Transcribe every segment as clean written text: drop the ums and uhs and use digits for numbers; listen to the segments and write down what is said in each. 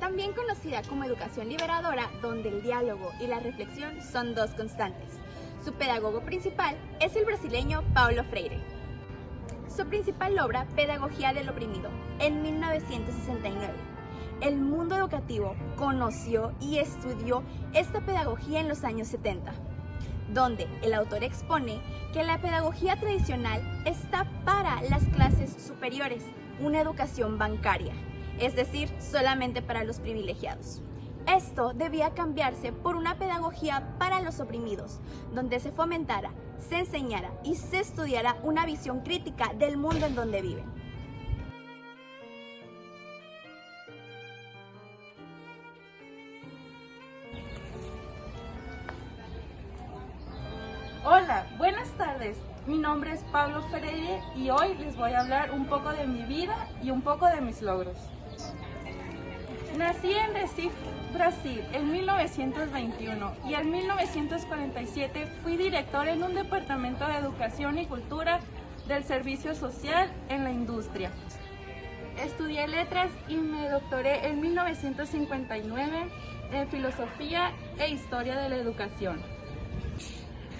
también conocida como educación liberadora, donde el diálogo y la reflexión son dos constantes. Su pedagogo principal es el brasileño Paulo Freire. Su principal obra, Pedagogía del Oprimido, en 1969. El mundo educativo conoció y estudió esta pedagogía en los años 70, donde el autor expone que la pedagogía tradicional está para las clases superiores, una educación bancaria, es decir, solamente para los privilegiados. Esto debía cambiarse por una pedagogía para los oprimidos, donde se fomentara, se enseñara y se estudiara una visión crítica del mundo en donde viven. Hola, buenas tardes. Mi nombre es Paulo Freire y hoy les voy a hablar un poco de mi vida y un poco de mis logros. Nací en Recife, Brasil, en 1921 y en 1947 fui director en un departamento de educación y cultura del servicio social en la industria. Estudié letras y me doctoré en 1959 en filosofía e historia de la educación,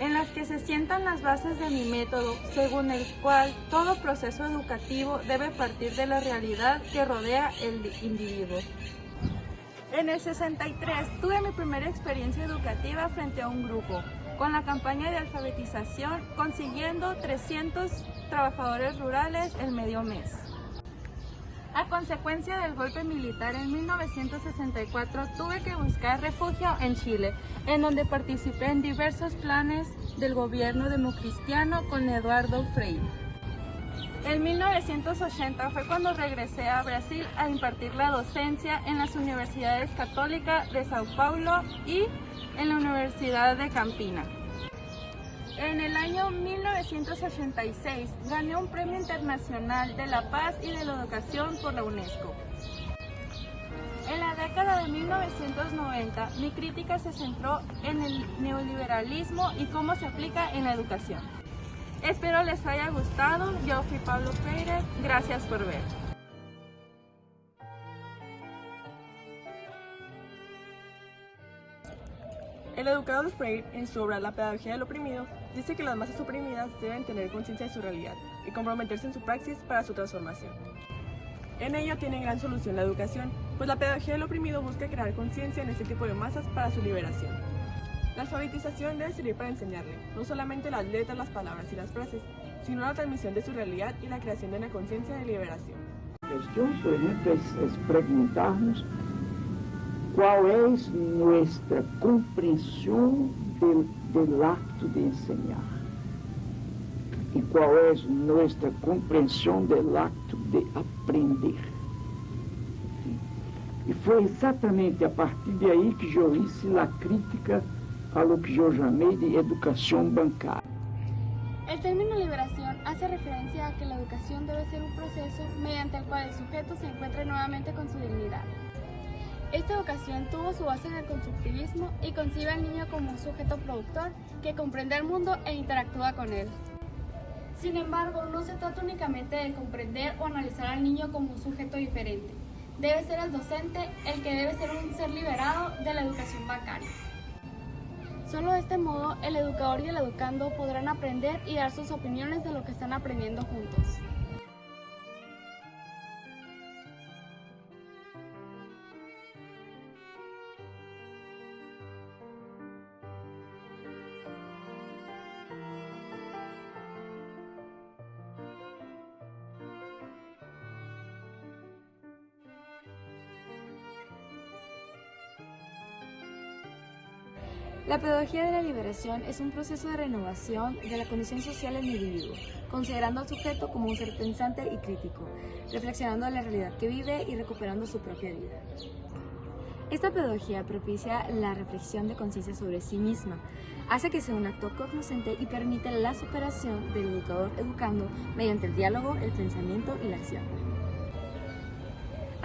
en las que se sientan las bases de mi método, según el cual todo proceso educativo debe partir de la realidad que rodea el individuo. En el 63 tuve mi primera experiencia educativa frente a un grupo, con la campaña de alfabetización, consiguiendo 300 trabajadores rurales en medio mes. A consecuencia del golpe militar en 1964 tuve que buscar refugio en Chile, en donde participé en diversos planes del gobierno democristiano con Eduardo Frei. En 1980 fue cuando regresé a Brasil a impartir la docencia en las universidades católicas de Sao Paulo y en la Universidad de Campina. En el año 1986 gané un Premio Internacional de la Paz y de la Educación por la UNESCO. En la década de 1990, mi crítica se centró en el neoliberalismo y cómo se aplica en la educación. Espero les haya gustado. Yo fui Paulo Freire. Gracias por ver. El educador Freire, en su obra La pedagogía del oprimido, dice que las masas oprimidas deben tener conciencia de su realidad y comprometerse en su praxis para su transformación. En ello tiene gran solución la educación, pues la pedagogía del oprimido busca crear conciencia en este tipo de masas para su liberación. La alfabetización debe servir para enseñarle, no solamente las letras, las palabras y las frases, sino la transmisión de su realidad y la creación de una conciencia de liberación. A questão, por ejemplo, es preguntarnos qual é nossa compreensão del acto de enseñar e qual é nossa compreensão del acto de aprender. E foi exatamente a partir de aí que eu hice a crítica a lo que yo llamé de educación bancaria. El término liberación hace referencia a que la educación debe ser un proceso mediante el cual el sujeto se encuentre nuevamente con su dignidad. Esta educación tuvo su base en el constructivismo y concibe al niño como un sujeto productor que comprende el mundo e interactúa con él. Sin embargo, no se trata únicamente de comprender o analizar al niño como un sujeto diferente. Debe ser el docente el que debe ser un ser liberado de la educación bancaria. Solo de este modo, el educador y el educando podrán aprender y dar sus opiniones de lo que están aprendiendo juntos. La pedagogía de la liberación es un proceso de renovación de la condición social del individuo, considerando al sujeto como un ser pensante y crítico, reflexionando en la realidad que vive y recuperando su propia vida. Esta pedagogía propicia la reflexión de conciencia sobre sí misma, hace que sea un acto cognoscente y permite la superación del educador educando mediante el diálogo, el pensamiento y la acción.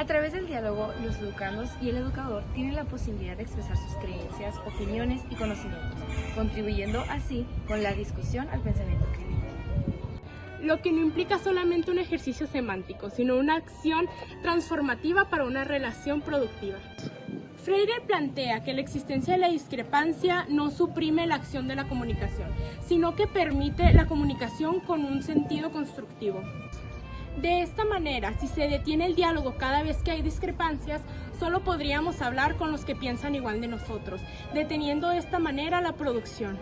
A través del diálogo, los educandos y el educador tienen la posibilidad de expresar sus creencias, opiniones y conocimientos, contribuyendo así con la discusión al pensamiento crítico. lo que no implica solamente un ejercicio semántico, sino una acción transformativa para una relación productiva. Freire plantea que la existencia de la discrepancia no suprime la acción de la comunicación, sino que permite la comunicación con un sentido constructivo. De esta manera, si se detiene el diálogo cada vez que hay discrepancias, solo podríamos hablar con los que piensan igual de nosotros, deteniendo de esta manera la producción.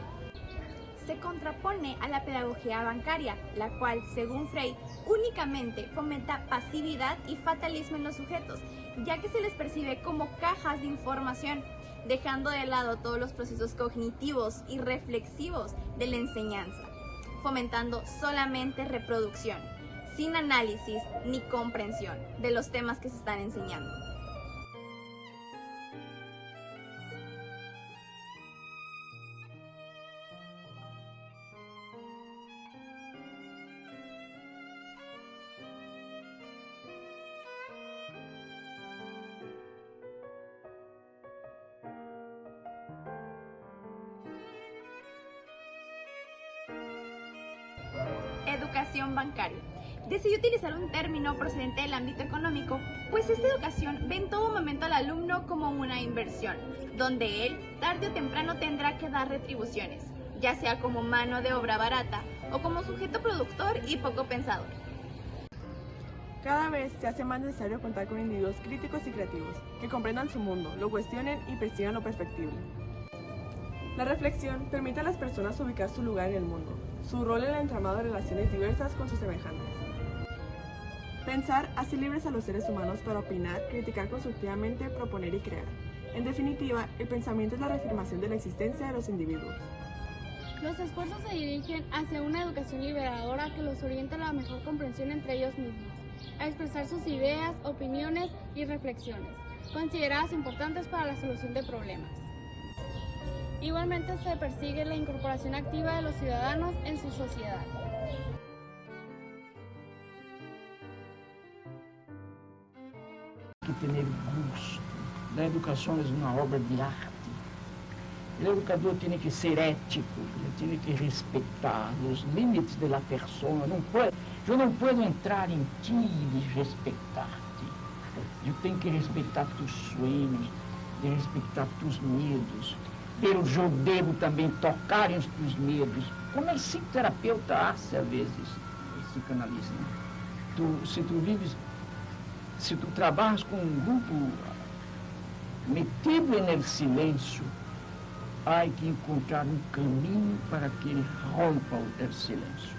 Se contrapone a la pedagogía bancaria, la cual, según Freire, únicamente fomenta pasividad y fatalismo en los sujetos, ya que se les percibe como cajas de información, dejando de lado todos los procesos cognitivos y reflexivos de la enseñanza, fomentando solamente reproducción, sin análisis ni comprensión de los temas que se están enseñando. Educación bancaria. Decidí utilizar un término procedente del ámbito económico, pues esta educación ve en todo momento al alumno como una inversión, donde él, tarde o temprano, tendrá que dar retribuciones, ya sea como mano de obra barata o como sujeto productor y poco pensador. Cada vez se hace más necesario contar con individuos críticos y creativos, que comprendan su mundo, lo cuestionen y persigan lo perfectible. La reflexión permite a las personas ubicar su lugar en el mundo, su rol en el entramado de relaciones diversas con sus semejantes. Pensar hace libres a los seres humanos para opinar, criticar constructivamente, proponer y crear. En definitiva, el pensamiento es la reafirmación de la existencia de los individuos. Los esfuerzos se dirigen hacia una educación liberadora que los oriente a la mejor comprensión entre ellos mismos, a expresar sus ideas, opiniones y reflexiones, consideradas importantes para la solución de problemas. Igualmente se persigue la incorporación activa de los ciudadanos en su sociedad. Que tener gusto. La educación es una obra de arte. El educador tiene que ser ético, tiene que respetar los límites de la persona. Yo no puedo entrar en ti y respetarte. Yo tengo que respetar tus sueños, de respetar tus miedos. Pero eu devo também tocar os teus medos, como el psicoterapeuta hace a vezes, o psicanalista. Se tu trabalhas com um grupo metido en el silêncio, há que encontrar um caminho para que ele rompa el silêncio.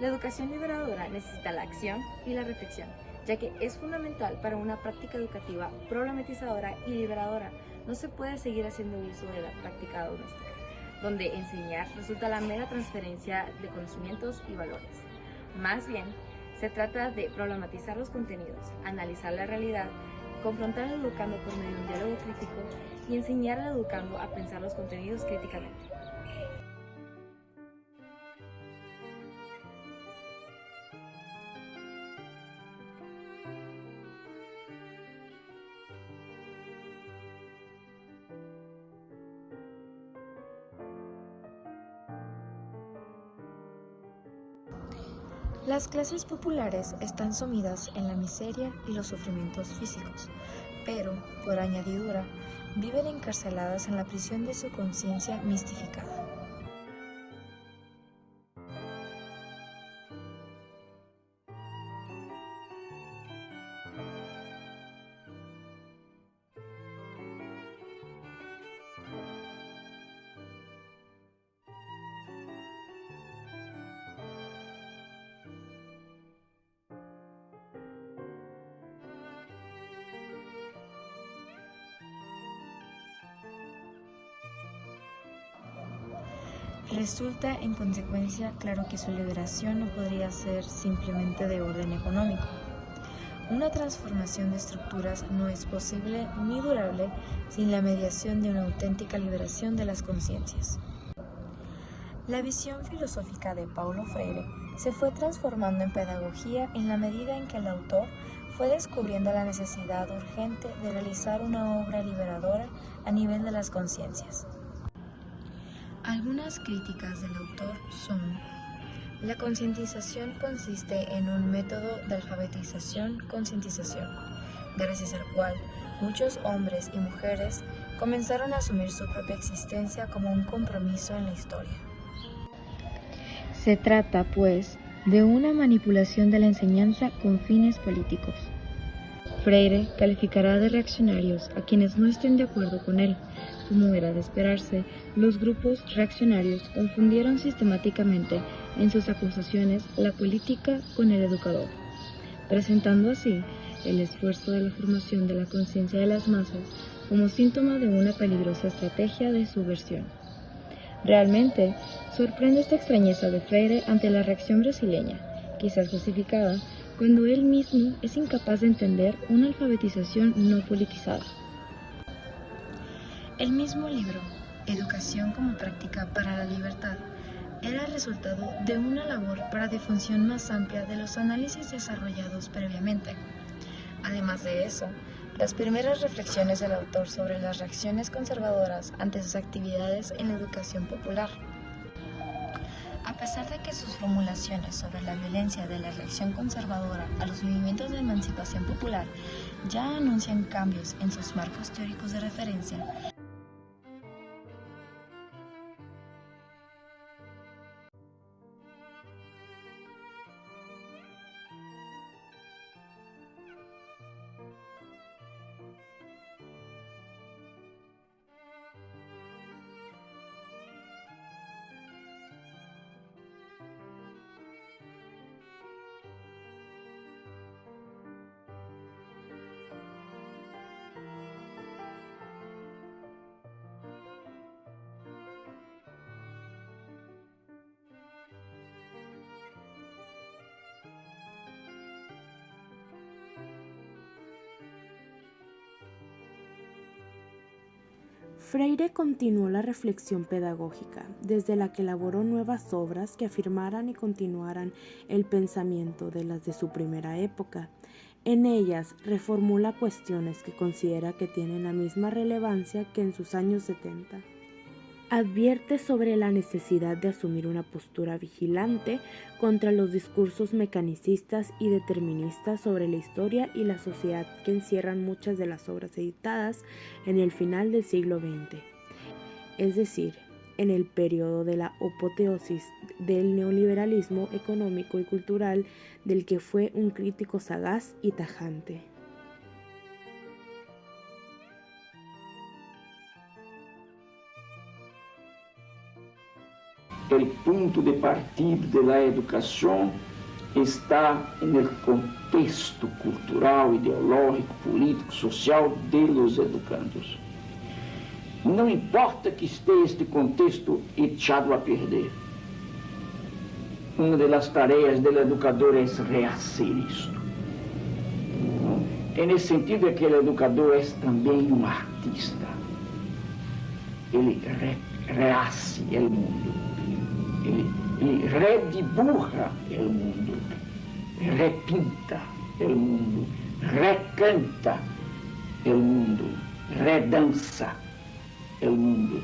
La educación liberadora necesita la acción y la reflexión, ya que es fundamental para una práctica educativa problematizadora y liberadora. No se puede seguir haciendo uso de la práctica doméstica, donde enseñar resulta la mera transferencia de conocimientos y valores. Más bien, se trata de problematizar los contenidos, analizar la realidad, confrontar al educando por medio de un diálogo crítico y enseñar al educando a pensar los contenidos críticamente. Las clases populares están sumidas en la miseria y los sufrimientos físicos, pero, por añadidura, viven encarceladas en la prisión de su conciencia mistificada. Resulta, en consecuencia, claro que su liberación no podría ser simplemente de orden económico. Una transformación de estructuras no es posible ni durable sin la mediación de una auténtica liberación de las conciencias. La visión filosófica de Paulo Freire se fue transformando en pedagogía en la medida en que el autor fue descubriendo la necesidad urgente de realizar una obra liberadora a nivel de las conciencias. Algunas críticas del autor son: La concientización consiste en un método de alfabetización-concientización, gracias al cual muchos hombres y mujeres comenzaron a asumir su propia existencia como un compromiso en la historia. Se trata, pues, de una manipulación de la enseñanza con fines políticos. Freire calificará de reaccionarios a quienes no estén de acuerdo con él. Como era de esperarse, los grupos reaccionarios confundieron sistemáticamente en sus acusaciones la política con el educador, presentando así el esfuerzo de la formación de la conciencia de las masas como síntoma de una peligrosa estrategia de subversión. Realmente, sorprende esta extrañeza de Freire ante la reacción brasileña, quizás justificada, cuando él mismo es incapaz de entender una alfabetización no politizada. El mismo libro, Educación como práctica para la libertad, era el resultado de una labor para difusión más amplia de los análisis desarrollados previamente. Además de eso, las primeras reflexiones del autor sobre las reacciones conservadoras ante sus actividades en la educación popular. A pesar de que sus formulaciones sobre la violencia de la reacción conservadora a los movimientos de emancipación popular ya anuncian cambios en sus marcos teóricos de referencia, Freire continuó la reflexión pedagógica, desde la que elaboró nuevas obras que afirmaran y continuaran el pensamiento de las de su primera época. En ellas reformula cuestiones que considera que tienen la misma relevancia que en sus años 70. Advierte sobre la necesidad de asumir una postura vigilante contra los discursos mecanicistas y deterministas sobre la historia y la sociedad que encierran muchas de las obras editadas en el final del siglo XX, es decir, en el periodo de la apoteosis del neoliberalismo económico y cultural del que fue un crítico sagaz y tajante. El punto de partida de la educación está en el contexto cultural, ideológico, político, social de los educandos. No importa que esté este contexto echado a perder. Una de las tareas del educador es rehacer esto. En el sentido de que el educador es también un artista. Él rehace el mundo. Ele redibuja el mundo, repinta el mundo, recanta el mundo, redança el mundo.